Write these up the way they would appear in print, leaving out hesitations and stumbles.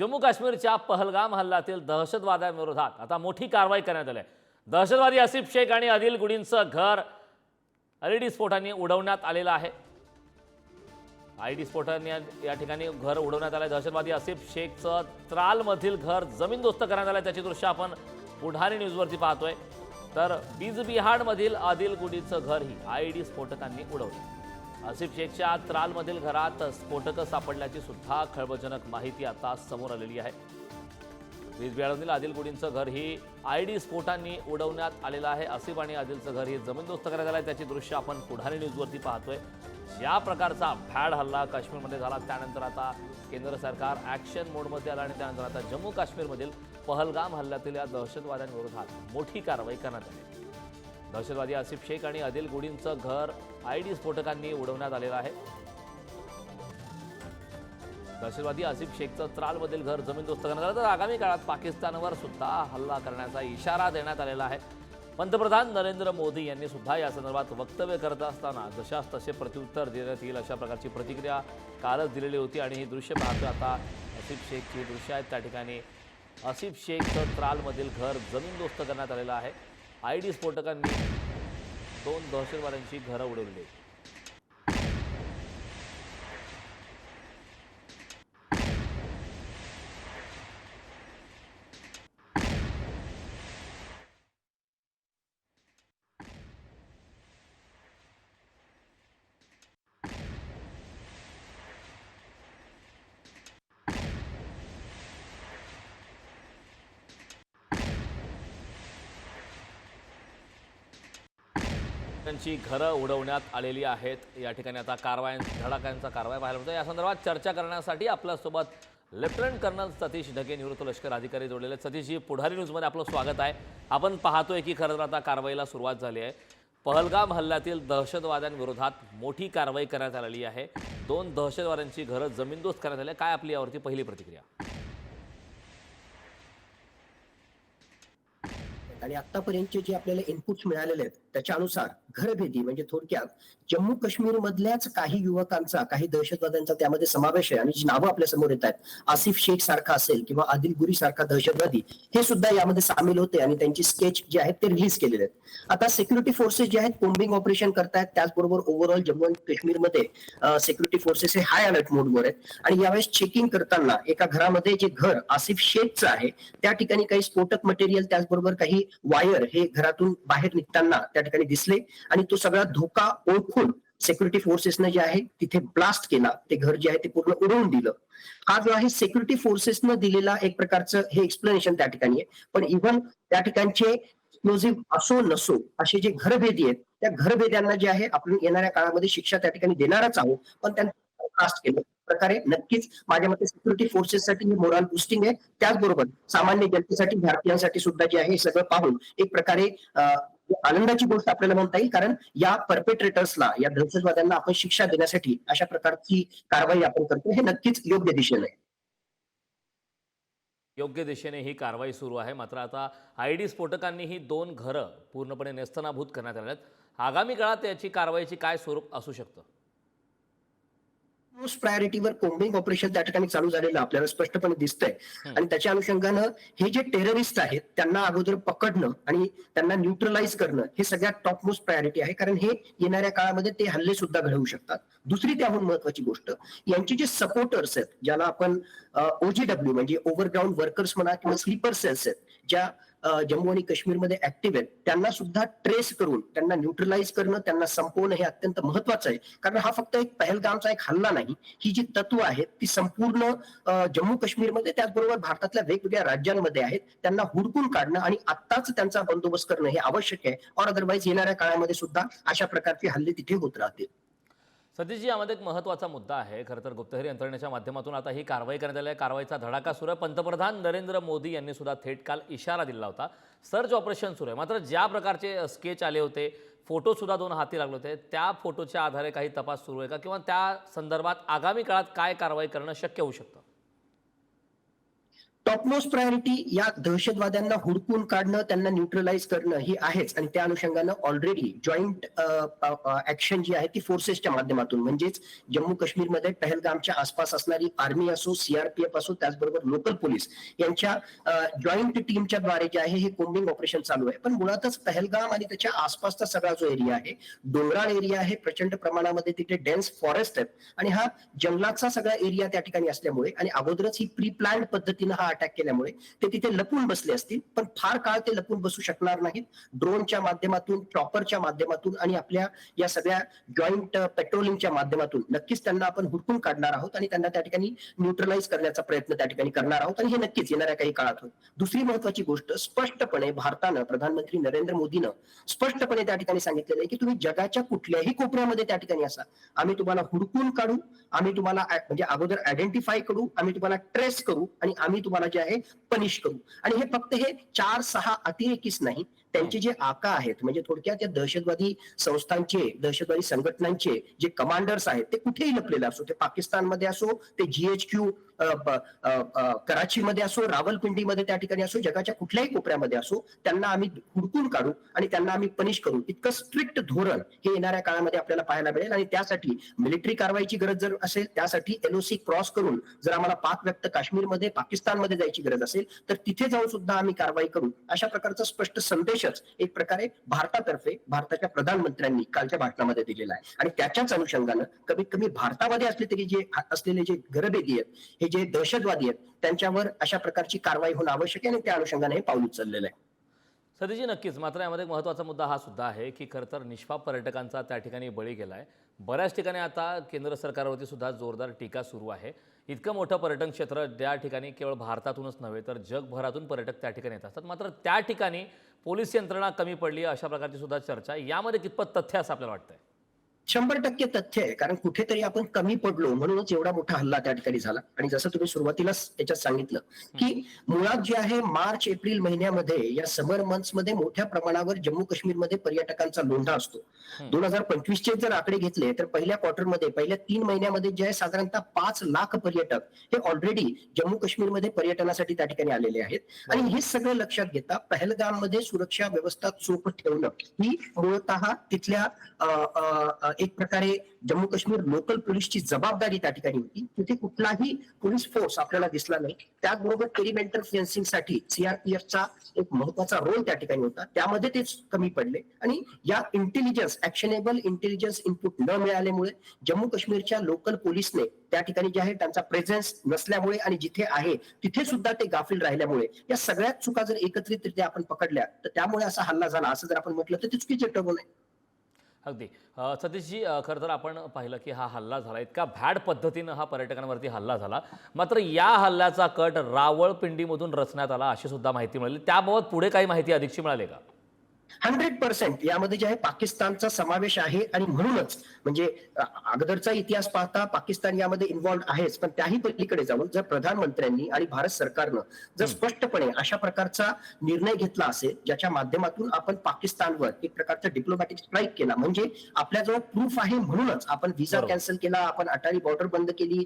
जम्मू काश्मीरच्या पहलगाम हल्ल्यातील दहशतवाद्यांविरोधात आता मोठी कारवाई करण्यात आली आहे। दहशतवादी आसिफ शेख आणि आदिल गुडींचं घर एलईडी स्फोटांनी उडवण्यात आलेलं आहे। आयडी स्फोटांनी या ठिकाणी घर उडवण्यात आलं। दहशतवादी आसिफ शेखचं त्रालमधील घर जमीनदोस्त करण्यात आलं। त्याची दृश्य आपण पुढारी न्यूजवरती पाहतोय। तर बिहारमधील आदिल गुडीचं घरही आयडी स्फोटकांनी उडवलं। आसिफ शेखच्या त्रालमधील घरात स्फोटकं सापडल्याची सुद्धा खळबळजनक माहिती आता समोर आलेली आहे। बिहारमधील आदिल गुडींचं घर ही आयडी स्फोटांनी उडवण्यात आलेलं आहे। आसिफ आणि आदिलचं घर ही जमीनदोस्त करण्यात आलं आहे। त्याची दृश्य आपण पुढारी न्यूजवरती पाहतोय। ज्या प्रकारचा भ्याड हल्ला काश्मीरमध्ये झाला त्यानंतर आता केंद्र सरकार ॲक्शन मोडमध्ये आलं आणि त्यानंतर आता जम्मू काश्मीरमधील पहलगाम हल्ल्यातील या दहशतवाद्यांविरोधात मोठी कारवाई करण्यात आली। दहशतवादी आसिफ शेख आणि आदिल गुडींचं घर आयडी स्फोटकांनी उडवण्यात आलेलं आहे। दहशतवादी आसिफ शेखचं त्रालमधील घर जमीनदोस्त करण्यात आलं। तर आगामी काळात पाकिस्तानवर सुद्धा हल्ला करण्याचा इशारा देण्यात आलेला आहे। पंतप्रधान नरेंद्र मोदी यांनी सुद्धा या संदर्भात वक्तव्य करत असताना जशास तसे प्रत्युत्तर देण्यात येईल अशा प्रकारची प्रतिक्रिया कालच दिलेली होती। आणि ही दृश्य पाहतोय आता आसिफ शेखची दृश्य आहेत। त्या ठिकाणी आसिफ शेखचं त्रालमधील घर जमीनदोस्त करण्यात आलेलं आहे। आयडी स्फोटकांनी 2 दहशतवाद्यांची घरं उडवली। त्यांची घरं उडवण्यात आलेली आहेत। या ठिकाणी आता धडाक्यांचा कारवाई पाहायला मिळतो। या संदर्भात चर्चा करण्यासाठी आपल्यासोबत लेफ्टनंट कर्नल सतीश ढगे निवृत्त लष्कर अधिकारी जोडलेले। सतीशजी, पुढारी न्यूजमध्ये आपलं स्वागत आहे। आपण पाहतोय की खरं तर आता कारवाईला सुरुवात झाली आहे। पहलगाम हल्ल्यातील दहशतवाद्यांविरोधात मोठी कारवाई करण्यात आलेली आहे। 2 दहशतवाद्यांची घरं जमीनदोस्त करण्यात आली। काय आपली यावरती पहिली प्रतिक्रिया? आणि आतापर्यंतचे जे आपल्याला इनपुट्स मिळालेले आहेत त्याच्यानुसार घरभेदी म्हणजे थोडक्यात जम्मू काश्मीर मधल्याच काही युवकांचा, काही दहशतवाद्यांचा त्यामध्ये समावेश आहे। आणि जी नावं आपल्या समोर येत आहेत, आसिफ शेख सारखा असेल किंवा आदिल गुरी सारखा दहशतवादी, हे सुद्धा यामध्ये सामील होते आणि त्यांची स्केच जे आहेत ते रिलीज केलेले आहेत। आता सिक्युरिटी फोर्सेस जे आहेत कोम्बिंग ऑपरेशन करतायत। त्याचबरोबर ओव्हरऑल जम्मू आणि काश्मीरमध्ये सिक्युरिटी फोर्सेस हे हाय अलर्ट मोडवर आहेत। आणि यावेळेस चेकिंग करताना एका घरामध्ये जे घर आसिफ शेखचं आहे त्या ठिकाणी काही स्फोटक मटेरियल त्याचबरोबर काही वायर हे घरातून बाहेर निघताना त्या ठिकाणी दिसले। आणि तो सगळा धोका ओळखून सिक्युरिटी फोर्सेसने जे आहे तिथे ब्लास्ट केला, ते घर जे आहे ते पूर्ण उडवून दिलं। हा जो आहे सिक्युरिटी फोर्सेसनं दिलेला एक प्रकारचं हे एक्सप्लेनेशन त्या ठिकाणी आहे। पण इव्हन त्या ठिकाणचे एक्सप्लोजिव्ह असो नसो असे जे घरभेदी आहेत त्या घरभेद्यांना जे आहे आपण येणाऱ्या काळामध्ये शिक्षा त्या ठिकाणी देणारच आहोत। पण त्यांना ब्लास्ट केलं प्रकारे नक्कीच माझ्या मते सिक्युरिटी फोर्सेससाठी ही मोराल बुस्टिंग आहे। त्याचबरोबर सामान्य जनतेसाठी, भारतीयांसाठी सुद्धा जे आहे हे सगळं पाहून एक प्रकारे आनंदाची गोष्ट आपल्याला म्हणता येईल। कारण या परपेट्रेटर्सला, या दहशतवाद्यांना आपण शिक्षा देण्यासाठी अशा प्रकारची कारवाई आपण करतो, हे नक्कीच योग्य दिशेने आहे। योग्य दिशेने ही कारवाई सुरू आहे। मात्र आता आयडी स्फोटकांनी ही 2 घरं पूर्णपणे नेस्तनाभूत करण्यात आली आहेत। आगामी काळात याची कारवाईची काय स्वरूप असू शकतं? मोस्ट प्रायोरिटीवर कोम्बिंग ऑपरेशन त्या ठिकाणी चालू झालेलं आपल्याला स्पष्टपणे दिसतंय। आणि त्याच्या अनुषंगानं हे जे टेररिस्ट आहेत त्यांना अगोदर पकडणं आणि त्यांना न्यूट्रलाइज करणं हे सगळ्यात टॉप मोस्ट प्रायोरिटी आहे। कारण हे येणाऱ्या काळामध्ये ते हल्ले सुद्धा घडवू शकतात। दुसरी त्याहून महत्वाची गोष्ट, यांचे जे सपोर्टर्स आहेत ज्याला आपण OGW म्हणजे ओव्हरग्राऊंड वर्कर्स म्हणा किंवा स्लीपर सेल्स आहेत, ज्या जम्मू आणि काश्मीरमध्ये ऍक्टिव्ह आहेत, त्यांना सुद्धा ट्रेस करून त्यांना न्यूट्रलाइज करणं, त्यांना संपवणं हे अत्यंत महत्वाचं आहे। कारण हा फक्त एक पहलगामचा एक हल्ला नाही, ही जी तत्व आहेत ती संपूर्ण जम्मू काश्मीरमध्ये त्याचबरोबर भारतातल्या वेगवेगळ्या राज्यांमध्ये आहेत। त्यांना हुडकून काढणं आणि आत्ताच त्यांचा बंदोबस्त करणं हे आवश्यक आहे। और अदरवाईज येणाऱ्या काळामध्ये सुद्धा अशा प्रकारचे हल्ले तिथे होत राहतील। सतीशजी, यामध्ये एक महत्त्वाचा मुद्दा आहे। खरं तर गुप्तहेर यंत्रणेच्या माध्यमातून आता ही कारवाई करण्यात आली आहे। कारवाईचा धडाका सुरू आहे। पंतप्रधान नरेंद्र मोदी यांनी सुद्धा थेट काल इशारा दिला होता, सर्च ऑपरेशन सुरू आहे। मात्र ज्या प्रकारचे स्केच आले होते, फोटो सुद्धा 2 हाती लागले होते, त्या फोटोच्या आधारे काही तपास सुरू आहे का, किंवा त्या संदर्भात आगामी काळात काय कारवाई करणं शक्य होऊ शकतं? टॉपमोस्ट प्रायोरिटी या दहशतवाद्यांना हुडकून काढणं, त्यांना न्यूट्रलाइज करणं ही आहेच. आणि त्या अनुषंगानं ऑलरेडी जॉईंट ऍक्शन जी आहे ती फोर्सेसच्या माध्यमातून, म्हणजेच जम्मू काश्मीरमध्ये पहलगामच्या आसपास असणारी आर्मी असो, सीआरपीएफ असो, त्याचबरोबर लोकल पोलीस यांच्या जॉईंट टीमच्या द्वारे जे आहे हे कोम्बिंग ऑपरेशन चालू आहे. पण मुळातच पहलगाम आणि त्याच्या आसपासचा सगळा जो एरिया आहे, डोंगराळ एरिया आहे, प्रचंड प्रमाणामध्ये तिथे डेन्स फॉरेस्ट आहेत आणि हा जंगलाचा सगळा एरिया त्या ठिकाणी असल्यामुळे आणि अगोदरच ही प्री प्लॅन्ड पद्धतीनं हा अटॅक केल्यामुळे ते तिथे लपून बसले असतील. पण फार काळ ते लपून बसू शकणार नाहीत. ड्रोनच्या माध्यमातून, चॉपरच्या माध्यमातून आणि आपल्या या सगळ्या जॉईंट पेट्रोलिंगच्या माध्यमातून नक्कीच त्यांना आपण हुडकून काढणार आहोत आणि त्यांना त्या ठिकाणी न्यूट्रलाइज करण्याचा प्रयत्न त्या ठिकाणी करणार आहोत आणि हे नक्कीच येणाऱ्या काही काळात होईल. दुसरी महत्वाची गोष्ट, स्पष्टपणे भारतानं, प्रधानमंत्री नरेंद्र मोदीनं स्पष्टपणे त्या ठिकाणी सांगितलेलं आहे की तुम्ही जगाच्या कुठल्याही कोपऱ्यामध्ये त्या ठिकाणी असा, आम्ही तुम्हाला हुडकून काढू, आम्ही तुम्हाला म्हणजे अगोदर आयडेंटिफाय करू, आम्ही तुम्हाला ट्रेस करू आणि आम्ही तुम्हाला जे आहे पनिश करू. आणि हे फक्त हे 4-6 अतिरेकीच नाही, त्यांचे जे आका आहेत, म्हणजे थोडक्यात या दहशतवादी संस्थांचे, दहशतवादी संघटनांचे जे कमांडर्स आहेत ते कुठेही लपलेले असो, ते पाकिस्तानमध्ये असो, ते GHQ कराचीमध्ये असो, रावलपिंडीमध्ये त्या ठिकाणी असो, जगाच्या कुठल्याही कोपऱ्यामध्ये असो, त्यांना आम्ही हुडकून काढू आणि त्यांना आम्ही पनिश करू. इतकं स्ट्रिक्ट धोरण हे येणाऱ्या काळामध्ये आपल्याला पाहायला मिळेल. आणि त्यासाठी मिलिटरी कारवाईची गरज जर असेल, त्यासाठी LOC क्रॉस करून जर आम्हाला पाक व्यक्त काश्मीरमध्ये, पाकिस्तानमध्ये जायची गरज असेल तर तिथे जाऊन सुद्धा आम्ही कारवाई करू. अशा प्रकारचा स्पष्ट संदेशच एक प्रकारे भारतातर्फे भारताच्या प्रधानमंत्र्यांनी कालच्या भाषणामध्ये दिलेला आहे. आणि त्याच्याच अनुषंगानं कमीत कमी भारतामध्ये असलेले जे गरबेदी आहेत, हे जे दहशतवादी आहेत, त्यांच्यावर अशा प्रकारची कारवाई होणं आवश्यक आहे आणि त्या अनुषंगाने हे पाऊल उचललेलं आहे. सतीजी, नक्कीच. मात्र यामध्ये एक महत्त्वाचा मुद्दा हा सुद्धा आहे की खरं तर निष्पाप पर्यटकांचा त्या ठिकाणी बळी गेलाय. बऱ्याच ठिकाणी आता केंद्र सरकारवरती सुद्धा जोरदार टीका सुरू आहे. इतकं मोठं पर्यटन क्षेत्र ज्या ठिकाणी केवळ भारतातूनच नव्हे तर जगभरातून पर्यटक त्या ठिकाणी येत असतात, मात्र त्या ठिकाणी पोलीस यंत्रणा कमी पडली अशा प्रकारची सुद्धा चर्चा. यामध्ये कितपत तथ्य असं आपल्याला वाटतंय? 100% तथ्य आहे. कारण कुठेतरी आपण कमी पडलो म्हणूनच एवढा मोठा हल्ला त्या ठिकाणी झाला. आणि जसं तुम्ही सुरुवातीलाच त्याच्यात सांगितलं की मुळात जे आहे मार्च एप्रिल महिन्यामध्ये, या समर मंथ्स मध्ये मोठ्या प्रमाणावर जम्मू काश्मीरमध्ये पर्यटकांचा लोंढा असतो. 2025 जर आकडे घेतले तर पहिल्या क्वार्टरमध्ये, पहिल्या 3 महिन्यामध्ये जे आहे साधारणतः 5 लाख पर्यटक हे ऑलरेडी जम्मू काश्मीरमध्ये पर्यटनासाठी त्या ठिकाणी आलेले आहेत. आणि हे सगळं लक्षात घेता पहलगाममध्ये सुरक्षा व्यवस्था चोख ठेवणं ही मूळतः तिथल्या एक प्रकारे जम्मू काश्मीर लोकल पोलीसची जबाबदारी त्या ठिकाणी होती. तिथे कुठलाही पोलीस फोर्स आपल्याला दिसला नाही. त्याचबरोबर पेरिमेंटर फेन्सिंग साठी सीआरपीएफचा एक महत्वाचा रोल त्या ठिकाणी होता, त्यामध्ये ते कमी पडले. आणि या इंटेलिजन्स, ऍक्शनेबल इंटेलिजन्स इनपुट न मिळाल्यामुळे जम्मू काश्मीरच्या लोकल पोलीसने त्या ठिकाणी जे आहे त्यांचा प्रेझेन्स नसल्यामुळे आणि जिथे आहे तिथे सुद्धा ते गाफील राहिल्यामुळे या सगळ्याच चुका जर एकत्रितरित्या आपण पकडल्या तर त्यामुळे असा हल्ला झाला असं जर आपण म्हटलं तर ते चुकीचे ठरवू नये. अगदी. सतीशजी, खरं तर आपण पाहिलं की हा हल्ला झाला, इतका भॅड पद्धतीनं हा पर्यटकांवरती हल्ला झाला. मात्र या हल्ल्याचा कट रावळपिंडीमधून रचण्यात आला अशी सुद्धा माहिती मिळाली. त्याबाबत पुढे काही माहिती अधिकची मिळाली का? 100% यामध्ये जे आहे पाकिस्तानचा समावेश आहे. आणि म्हणूनच म्हणजे अगोदरचा इतिहास पाहता पाकिस्तान यामध्ये इन्व्हॉल्ड आहेच, पण त्याही पलीकडे जाऊन जर प्रधानमंत्र्यांनी आणि भारत सरकारनं जर स्पष्टपणे अशा प्रकारचा निर्णय घेतला असेल ज्याच्या माध्यमातून आपण पाकिस्तानवर एक प्रकारचा डिप्लोमॅटिक स्ट्राईक केला, म्हणजे आपल्याजवळ प्रूफ आहे म्हणूनच आपण व्हिसा कॅन्सल केला, आपण अटारी बॉर्डर बंद केली,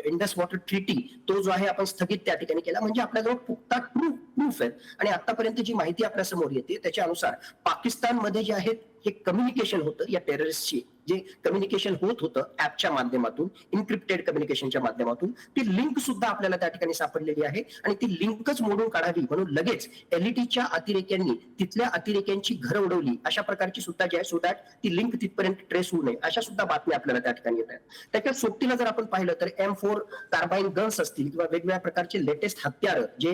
इंडस वॉटर ट्रीटी तो जो आहे आपण स्थगित त्या ठिकाणी केला, म्हणजे आपल्याजवळ पुख्ता प्रूफ आहे. आणि आतापर्यंत जी माहिती आपल्या समोर येते त्याच्यानुसार पाकिस्तानमध्ये जे आहेत हे कम्युनिकेशन होतं, या टेररिस्टची जे कम्युनिकेशन होत होतं ऍपच्या माध्यमातून, इनक्रिप्टेड कम्युनिकेशनच्या माध्यमातून, ती लिंक सुद्धा आपल्याला त्या ठिकाणी सापडलेली आहे. आणि ती लिंकच मोडून काढावी म्हणून लगेच LETच्या अतिरेक्यांनी तिथल्या अतिरेक्यांची घरं उडवली, अशा प्रकारची सुद्धा जे आहे, सो दॅट ती लिंक तिथपर्यंत ट्रेस होऊ नये, अशा सुद्धा बातम्या आपल्याला त्या ठिकाणी येत आहेत. त्याच्या सोबतीला जर आपण पाहिलं तर M4 कार्बाईन गन्स असतील किंवा वेगवेगळ्या प्रकारचे लेटेस्ट हत्यार जे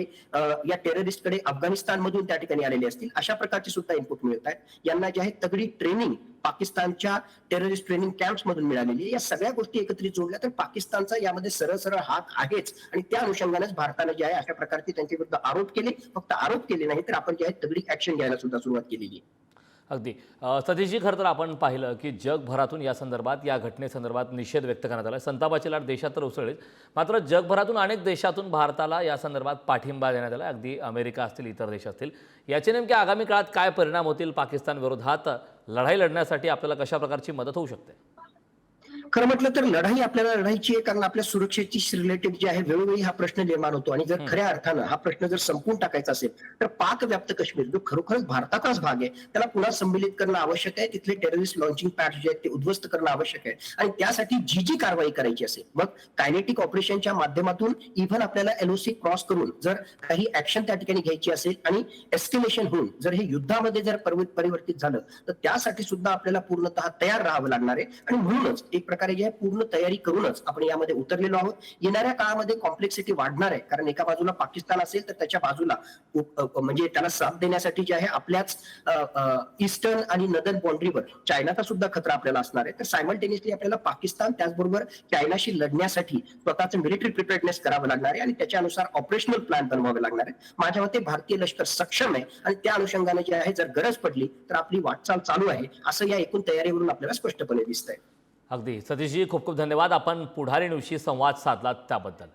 या टेररिस्टकडे अफगाणिस्तान मधून त्या ठिकाणी आलेले असतील, अशा प्रकारचे सुद्धा इनपुट मिळत आहेत. यांना जे आहे तगडी ट्रेनिंग पाकिस्तानच्या टेररिस्ट ट्रेनिंग कॅम्प्स मधून मिळालेली आहे. या सगळ्या गोष्टी एकत्रित जोडल्या तर पाकिस्तानचा यामध्ये सरळ सरळ हात आहेच. आणि त्या अनुषंगानेच भारताने जे आहे अशा प्रकारचे त्यांच्या विरुद्ध आरोप केले, फक्त आरोप केले नाही तर आपण जे आहे तगडी ऍक्शन घ्यायला सुद्धा सुरुवात केलेली आहे. अगदी. सतीशजी, खरं तर आपण पाहिलं की जगभरातून या संदर्भात, या घटनेसंदर्भात निषेध व्यक्त करण्यात आला. संतापाची लाट देशात तर उसळलीच, मात्र जगभरातून अनेक देशातून भारताला या संदर्भात पाठिंबा देण्यात आला. अगदी अमेरिका असतील, इतर देश असतील. याचे नेमके आगामी काळात काय परिणाम होतील? पाकिस्तान विरोधात लढाई लढण्यासाठी आपल्याला कशा प्रकारची मदत होऊ शकते? खरं म्हटलं तर लढाई आपल्याला लढायची आहे, कारण आपल्या सुरक्षेची रिलेटेड जे आहे वेळोवेळी हा प्रश्न निर्माण होतो. आणि जर खऱ्या अर्थानं हा प्रश्न जर संपून टाकायचा असेल तर पाक व्याप्त काश्मीर जो खरोखरच भारताचाच भाग आहे त्याला पुन्हा संमिलित करणं आवश्यक आहे. तिथले टेररिस्ट लॉन्चिंग पॅड जे आहेत ते उद्ध्वस्त करणं आवश्यक आहे. आणि त्यासाठी जी कारवाई करायची असेल, मग कायनेटिक ऑपरेशनच्या माध्यमातून इव्हन आपल्याला एलओसी क्रॉस करून जर काही ऍक्शन त्या ठिकाणी घ्यायची असेल आणि एस्केलेशन होऊन जर हे युद्धामध्ये जर परिवर्तित झालं तर त्यासाठी सुद्धा आपल्याला पूर्णतः तयार राहावं लागणार आहे. आणि म्हणूनच एक प्रकारे जे आहे पूर्ण तयारी करूनच आपण यामध्ये उतरलेलो आहोत. येणाऱ्या काळामध्ये कॉम्प्लेक्सिटी वाढणार आहे, कारण एका बाजूला पाकिस्तान असेल तर त्याच्या बाजूला म्हणजे त्याला साथ देण्यासाठी जे आहे आपल्याच ईस्टर्न आणि नदर्न बाउंड्रीवर चायनाचा सुद्धा खतरा आपल्याला असणार आहे. तर सायमल्टेनियसली आपल्याला पाकिस्तान त्याचबरोबर चायनाशी लढण्यासाठी स्वतःचं मिलिटरी प्रिपेअर्डनेस करावं लागणार आहे आणि त्याच्यानुसार ऑपरेशनल प्लॅन बनवावे लागणार आहे. माझ्या मते भारतीय लष्कर सक्षम आहे आणि त्या अनुषंगाने जे आहे जर गरज पडली तर आपली वाटचाल चालू आहे, असं या एकूण तयारीवरून आपल्याला स्पष्टपणे दिसतंय. अगदी सतीशजी, खूप खूप धन्यवाद. आपण पुढारी न्यूजशी संवाद साधला त्याबद्दल.